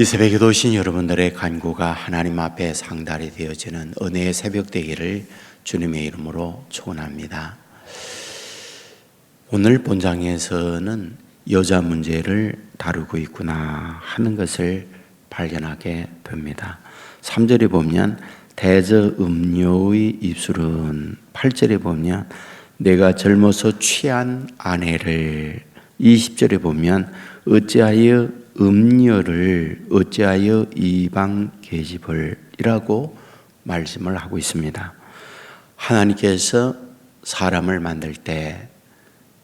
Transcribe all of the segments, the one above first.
이 새벽에도 오신 여러분들의 간구가 하나님 앞에 상달이 되어지는 은혜의 새벽 되기를 주님의 이름으로 축원합니다. 오늘 본장에서는 여자 문제를 다루고 있구나 하는 것을 발견하게 됩니다. 3절에 보면 대저 음료의 입술은, 8절에 보면 내가 젊어서 취한 아내를, 20절에 보면 어찌하여 음녀를, 어찌하여 이방 계집을 이라고 말씀을 하고 있습니다. 하나님께서 사람을 만들 때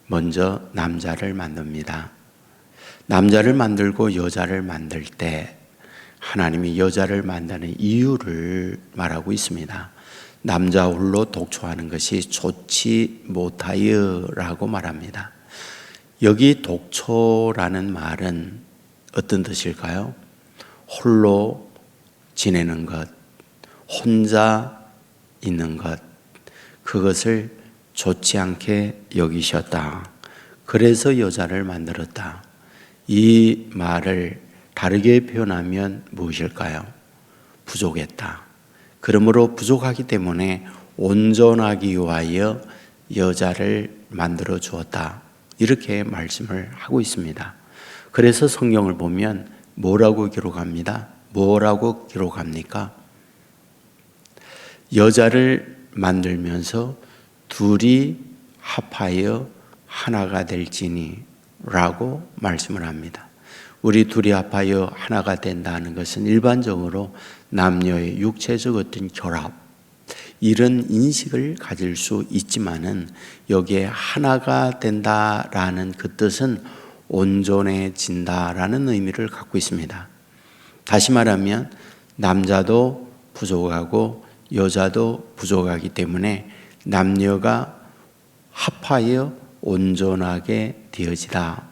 먼저 남자를 만듭니다. 남자를 만들고 여자를 만들 때 하나님이 여자를 만드는 이유를 말하고 있습니다. 남자 홀로 독초하는 것이 좋지 못하여 라고 말합니다. 여기 독초라는 말은 어떤 뜻일까요? 홀로 지내는 것, 혼자 있는 것, 그것을 좋지 않게 여기셨다. 그래서 여자를 만들었다. 이 말을 다르게 표현하면 무엇일까요? 부족했다. 그러므로 부족하기 때문에 온전하기 위하여 여자를 만들어 주었다. 이렇게 말씀을 하고 있습니다. 그래서 성경을 보면 뭐라고 기록합니다? 뭐라고 기록합니까? 여자를 만들면서 둘이 합하여 하나가 될지니 라고 말씀을 합니다. 우리 둘이 합하여 하나가 된다는 것은 일반적으로 남녀의 육체적 어떤 결합, 이런 인식을 가질 수 있지만은 여기에 하나가 된다라는 그 뜻은 온전해진다라는 의미를 갖고 있습니다. 다시 말하면 남자도 부족하고 여자도 부족하기 때문에 남녀가 합하여 온전하게 되어지다,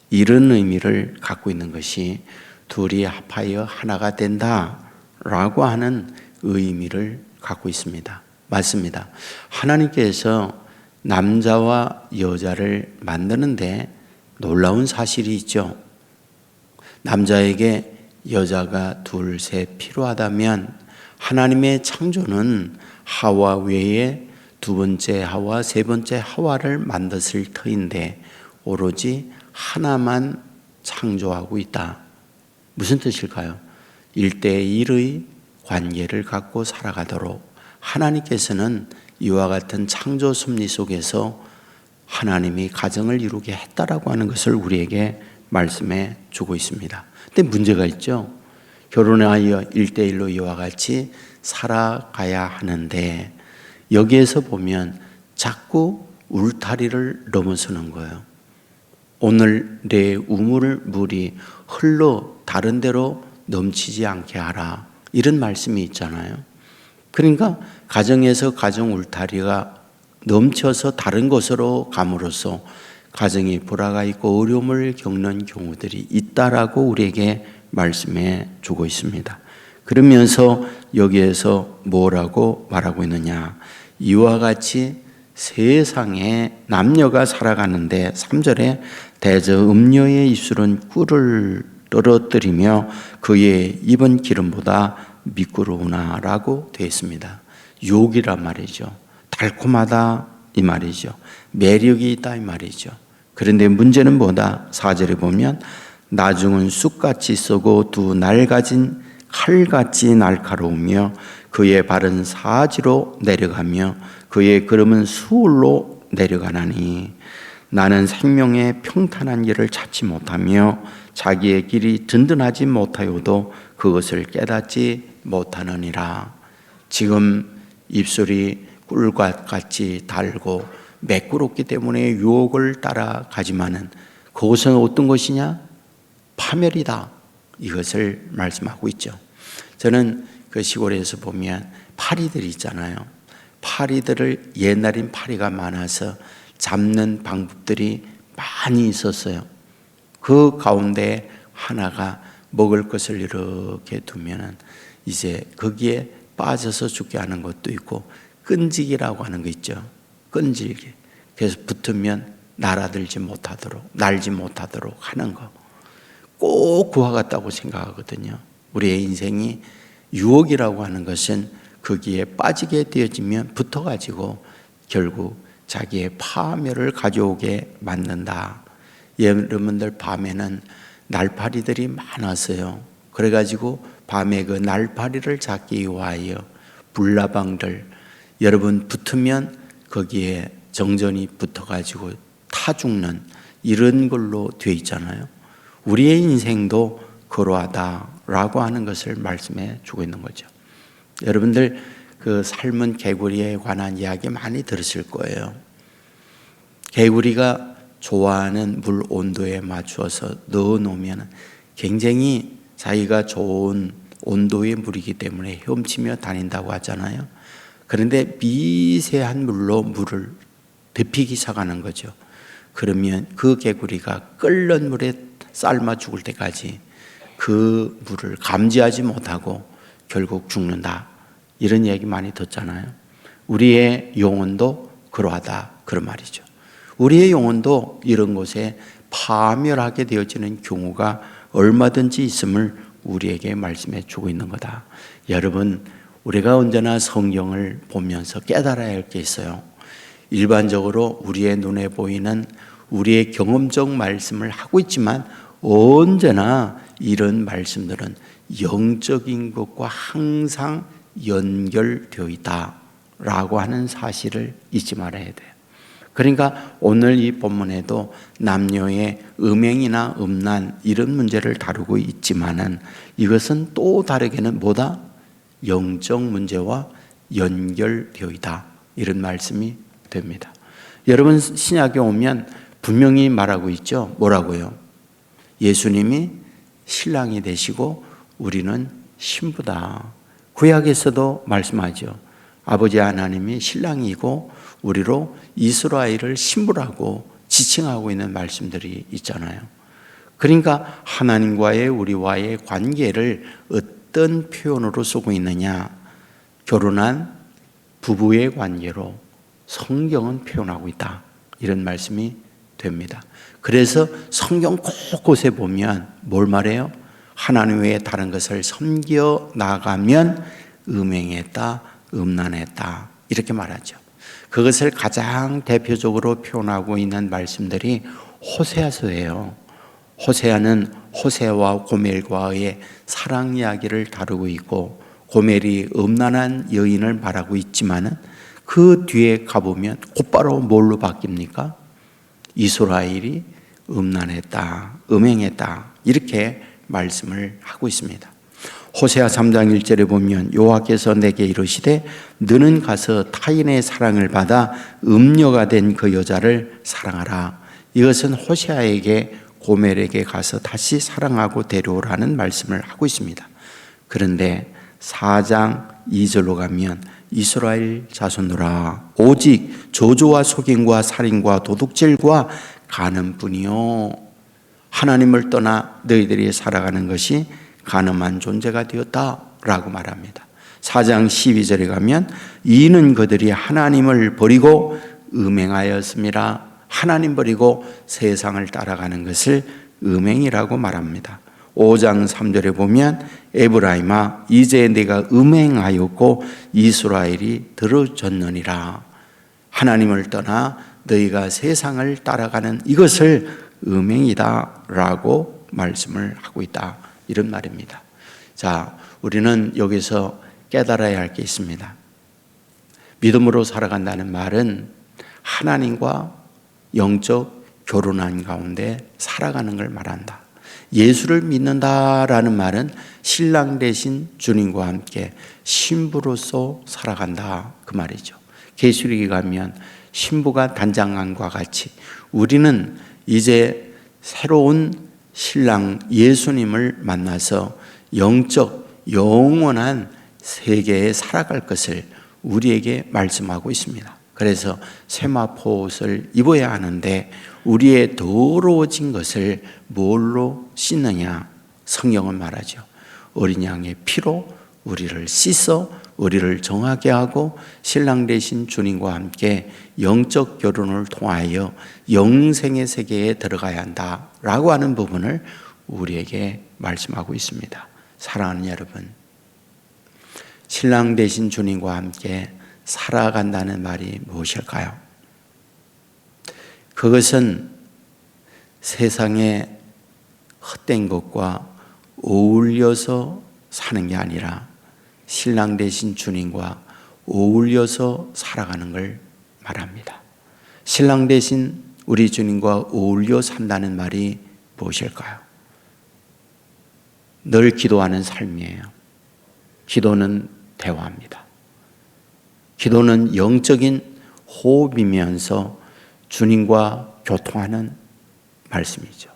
이런 의미를 갖고 있는 것이 둘이 합하여 하나가 된다라고 하는 의미를 갖고 있습니다. 맞습니다. 하나님께서 남자와 여자를 만드는데 놀라운 사실이 있죠. 남자에게 여자가 둘, 셋 필요하다면 하나님의 창조는 하와 외에 두 번째 하와, 세 번째 하와를 만들었을 터인데 오로지 하나만 창조하고 있다. 무슨 뜻일까요? 1대1의 관계를 갖고 살아가도록 하나님께서는 이와 같은 창조 섭리 속에서 하나님이 가정을 이루게 했다라고 하는 것을 우리에게 말씀해 주고 있습니다. 근데 문제가 있죠. 결혼하여 1대1로 이와 같이 살아가야 하는데 여기에서 보면 자꾸 울타리를 넘어서는 거예요. 오늘 내 우물물이 흘러 다른 데로 넘치지 않게 하라, 이런 말씀이 있잖아요. 그러니까 가정에서 가정 울타리가 넘쳐서 다른 곳으로 감으로써 가정이 불화가 있고 어려움을 겪는 경우들이 있다라고 우리에게 말씀해 주고 있습니다. 그러면서 여기에서 뭐라고 말하고 있느냐? 이와 같이 세상에 남녀가 살아가는데 3절에 대저 음녀의 입술은 꿀을 떨어뜨리며 그의 입은 기름보다 미끄러우나 라고 되어 있습니다. 욕이란 말이죠. 달콤하다 이 말이죠. 매력이 있다 이 말이죠. 그런데 문제는 뭐다? 4절에 보면 나중은 쑥같이 썩고 두 날가진 칼같이 날카로우며 그의 발은 사지로 내려가며 그의 걸음은 수울로 내려가나니 나는 생명의 평탄한 길을 찾지 못하며 자기의 길이 든든하지 못하여도 그것을 깨닫지 못하느니라. 지금 입술이 꿀과 같이 달고 매끄럽기 때문에 유혹을 따라가지만은 그것은 어떤 것이냐? 파멸이다. 이것을 말씀하고 있죠. 저는 그 시골에서 보면 파리들이 있잖아요. 파리들을, 옛날엔 파리가 많아서 잡는 방법들이 많이 있었어요. 그 가운데 하나가 먹을 것을 이렇게 두면은 이제 거기에 빠져서 죽게 하는 것도 있고, 끈질기라고 하는 거 있죠. 끈질기. 그래서 붙으면 날지 못하도록 하는 거. 꼭 그와 같다고 생각하거든요. 우리의 인생이 유혹이라고 하는 것은 거기에 빠지게 되어지면 붙어가지고 결국 자기의 파멸을 가져오게 만든다. 여러분들 밤에는 날파리들이 많았어요. 그래가지고 밤에 그 날파리를 잡기 위하여 불나방들, 여러분 붙으면 거기에 정전이 붙어가지고 타 죽는 이런 걸로 되어 있잖아요. 우리의 인생도 그러하다라고 하는 것을 말씀해 주고 있는 거죠. 여러분들 그 삶은 개구리에 관한 이야기 많이 들으실 거예요. 개구리가 좋아하는 물 온도에 맞추어서 넣어 놓으면 굉장히 자기가 좋은 온도의 물이기 때문에 헤엄치며 다닌다고 하잖아요. 그런데 미세한 물로 물을 데피기 시작하는 거죠. 그러면 그 개구리가 끓는 물에 삶아 죽을 때까지 그 물을 감지하지 못하고 결국 죽는다. 이런 얘기 많이 듣잖아요. 우리의 영혼도 그러하다. 그런 말이죠. 우리의 영혼도 이런 곳에 파멸하게 되어지는 경우가 얼마든지 있음을 우리에게 말씀해 주고 있는 거다. 여러분, 우리가 언제나 성경을 보면서 깨달아야 할 게 있어요. 일반적으로 우리의 눈에 보이는 우리의 경험적 말씀을 하고 있지만 언제나 이런 말씀들은 영적인 것과 항상 연결되어 있다라고 하는 사실을 잊지 말아야 돼요. 그러니까 오늘 이 본문에도 남녀의 음행이나 음란 이런 문제를 다루고 있지만은 이것은 또 다르게는 뭐다? 영적 문제와 연결되어 있다. 이런 말씀이 됩니다. 여러분 신약에 오면 분명히 말하고 있죠. 뭐라고요? 예수님이 신랑이 되시고 우리는 신부다. 구약에서도 말씀하죠. 아버지 하나님이 신랑이고 우리로 이스라엘을 신부라고 지칭하고 있는 말씀들이 있잖아요. 그러니까 하나님과의 우리와의 관계를 어떤 표현으로 쓰고 있느냐? 결혼한 부부의 관계로 성경은 표현하고 있다. 이런 말씀이 됩니다. 그래서 성경 곳곳에 보면 뭘 말해요? 하나님 외에 다른 것을 섬겨 나가면 음행했다, 음란했다 이렇게 말하죠. 그것을 가장 대표적으로 표현하고 있는 말씀들이 호세아서예요. 호세아는 호세와 고멜과의 사랑 이야기를 다루고 있고 고멜이 음란한 여인을 말하고 있지만은 그 뒤에 가보면 곧바로 뭘로 바뀝니까? 이스라엘이 음란했다, 음행했다 이렇게 말씀을 하고 있습니다. 호세아 3장 1절에 보면 여호와께서 내게 이르시되 너는 가서 타인의 사랑을 받아 음녀가 된 그 여자를 사랑하라. 이것은 호세아에게 고멜에게 가서 다시 사랑하고 데려오라는 말씀을 하고 있습니다. 그런데 4장 2절로 가면 이스라엘 자손들아 오직 저주와 속임과 살인과 도둑질과 간음뿐이요 하나님을 떠나 너희들이 살아가는 것이 간음한 존재가 되었다라고 말합니다. 4장 12절에 가면 이는 그들이 하나님을 버리고 음행하였습니다. 하나님 버리고 세상을 따라가는 것을 음행이라고 말합니다. 5장 3절에 보면 에브라임아 이제 네가 음행하였고 이스라엘이 들어졌느니라. 하나님을 떠나 너희가 세상을 따라가는 이것을 음행이다 라고 말씀을 하고 있다 이런 말입니다. 자, 우리는 여기서 깨달아야 할 게 있습니다. 믿음으로 살아간다는 말은 하나님과 영적 결혼한 가운데 살아가는 걸 말한다. 예수를 믿는다라는 말은 신랑 되신 주님과 함께 신부로서 살아간다 그 말이죠. 계시록에 가면 신부가 단장함과 같이 우리는 이제 새로운 신랑 예수님을 만나서 영적 영원한 세계에 살아갈 것을 우리에게 말씀하고 있습니다. 그래서 세마포옷을 입어야 하는데 우리의 더러워진 것을 뭘로 씻느냐? 성경은 말하죠. 어린 양의 피로 우리를 씻어 우리를 정하게 하고 신랑 되신 주님과 함께 영적 결혼을 통하여 영생의 세계에 들어가야 한다라고 하는 부분을 우리에게 말씀하고 있습니다. 사랑하는 여러분, 신랑 되신 주님과 함께 살아간다는 말이 무엇일까요? 그것은 세상에 헛된 것과 어울려서 사는 게 아니라 신랑 되신 주님과 어울려서 살아가는 걸 말합니다. 신랑 되신 우리 주님과 어울려 산다는 말이 무엇일까요? 늘 기도하는 삶이에요. 기도는 대화입니다. 기도는 영적인 호흡이면서 주님과 교통하는 말씀이죠.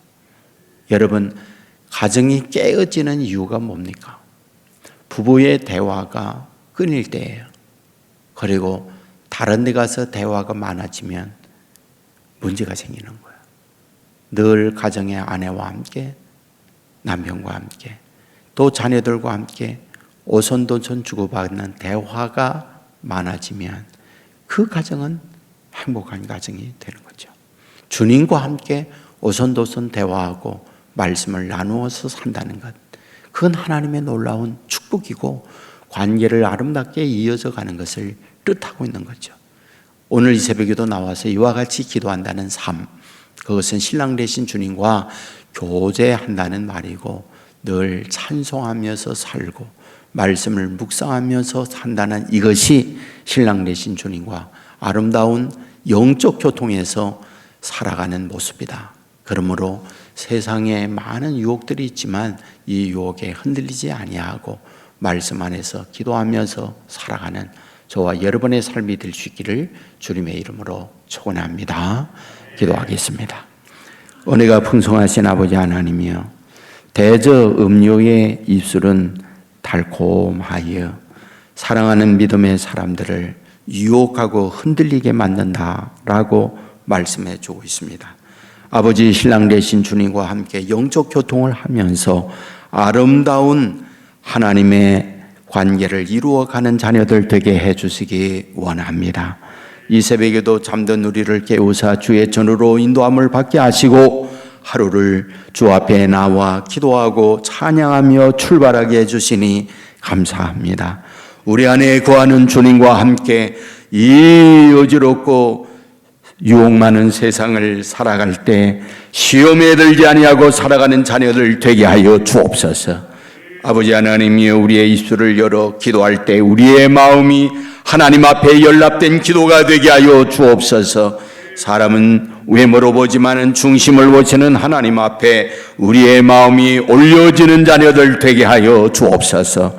여러분, 가정이 깨어지는 이유가 뭡니까? 부부의 대화가 끊일 때예요. 그리고 다른 데 가서 대화가 많아지면 문제가 생기는 거예요. 늘 가정의 아내와 함께, 남편과 함께, 또 자녀들과 함께 오손도손 주고받는 대화가 많아지면 그 가정은 행복한 가정이 되는 거죠. 주님과 함께 오손도손 대화하고 말씀을 나누어서 산다는 것, 그건 하나님의 놀라운 축복이고 관계를 아름답게 이어져 가는 것을 뜻하고 있는 거죠. 오늘 이 새벽에도 나와서 이와 같이 기도한다는 삶, 그것은 신랑 되신 주님과 교제한다는 말이고 늘 찬송하면서 살고 말씀을 묵상하면서 산다는 이것이 신랑 되신 주님과 아름다운 영적 교통에서 살아가는 모습이다. 그러므로 세상에 많은 유혹들이 있지만 이 유혹에 흔들리지 아니하고 말씀 안에서 기도하면서 살아가는 저와 여러분의 삶이 될 수 있기를 주님의 이름으로 축원합니다. 기도하겠습니다. 은혜가 풍성하신 아버지 하나님이여, 대저 음료의 입술은 달콤하여 사랑하는 믿음의 사람들을 유혹하고 흔들리게 만든다라고 말씀해 주고 있습니다. 아버지, 신랑 되신 주님과 함께 영적 교통을 하면서 아름다운 하나님의 관계를 이루어가는 자녀들 되게 해주시기 원합니다. 이 새벽에도 잠든 우리를 깨우사 주의 전으로 인도함을 받게 하시고 하루를 주 앞에 나와 기도하고 찬양하며 출발하게 해주시니 감사합니다. 우리 안에 거하는 주님과 함께 이 어지럽고 유혹 많은 세상을 살아갈 때 시험에 들지 아니하고 살아가는 자녀들 되게 하여 주옵소서. 아버지 하나님이여, 우리의 입술을 열어 기도할 때 우리의 마음이 하나님 앞에 연락된 기도가 되게 하여 주옵소서. 사람은 외모로 보지만은 중심을 보시는 하나님 앞에 우리의 마음이 올려지는 자녀들 되게 하여 주옵소서.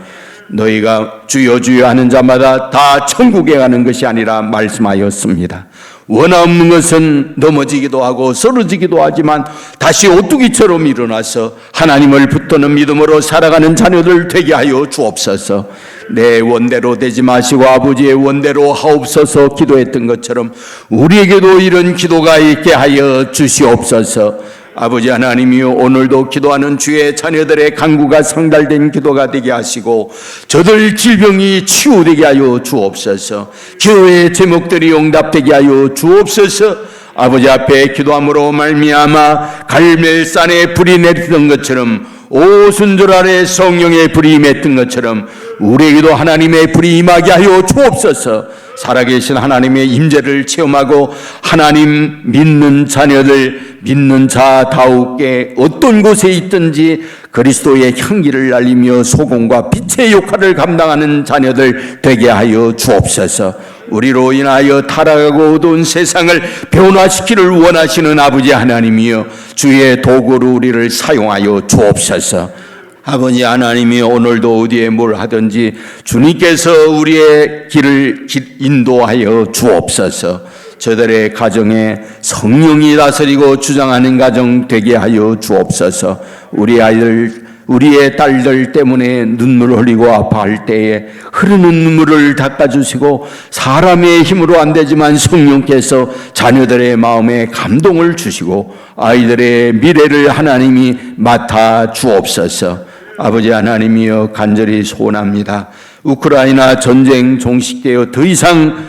너희가 주여 주여 하는 자마다 다 천국에 가는 것이 아니라 말씀하였습니다. 원없는 것은 넘어지기도 하고 쓰러지기도 하지만 다시 오뚜기처럼 일어나서 하나님을 붙드는 믿음으로 살아가는 자녀들 되게 하여 주옵소서. 내 원대로 되지 마시고 아버지의 원대로 하옵소서 기도했던 것처럼 우리에게도 이런 기도가 있게 하여 주시옵소서. 아버지 하나님이여, 오늘도 기도하는 주의 자녀들의 간구가 상달된 기도가 되게 하시고 저들 질병이 치유되게 하여 주옵소서. 기도의 제목들이 응답되게 하여 주옵소서. 아버지 앞에 기도함으로 말미암아 갈멜산에 불이 내리던 것처럼 오순절 아래 성령의 불이 임했던 것처럼 우리에게도 하나님의 불이 임하게 하여 주옵소서. 살아계신 하나님의 임재를 체험하고 하나님 믿는 자녀들, 믿는 자다우게 어떤 곳에 있든지 그리스도의 향기를 날리며 소금과 빛의 역할을 감당하는 자녀들 되게 하여 주옵소서. 우리로 인하여 타락하고 어두운 세상을 변화시키를 원하시는 아버지 하나님이여, 주의 도구로 우리를 사용하여 주옵소서. 아버지 하나님이 오늘도 어디에 뭘 하든지 주님께서 우리의 길을 인도하여 주옵소서. 저들의 가정에 성령이 다스리고 주장하는 가정 되게 하여 주옵소서. 우리 아이들, 우리의 딸들 때문에 눈물 흘리고 아파할 때에 흐르는 눈물을 닦아주시고 사람의 힘으로 안 되지만 성령께서 자녀들의 마음에 감동을 주시고 아이들의 미래를 하나님이 맡아 주옵소서. 아버지 하나님이여, 간절히 소원합니다. 우크라이나 전쟁 종식되어 더 이상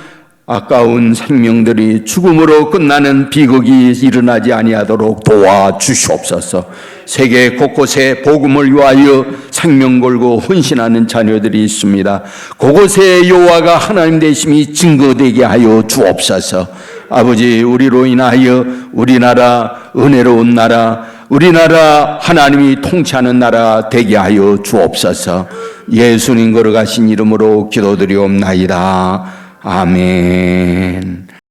아까운 생명들이 죽음으로 끝나는 비극이 일어나지 아니하도록 도와주시옵소서. 세계 곳곳에 복음을 위하여 생명 걸고 헌신하는 자녀들이 있습니다. 그곳에 여호와가 하나님 되심이 증거되게 하여 주옵소서. 아버지, 우리로 인하여 우리나라 은혜로운 나라, 우리나라 하나님이 통치하는 나라 되게 하여 주옵소서. 예수님 걸어가신 이름으로 기도드리옵나이다. 아멘.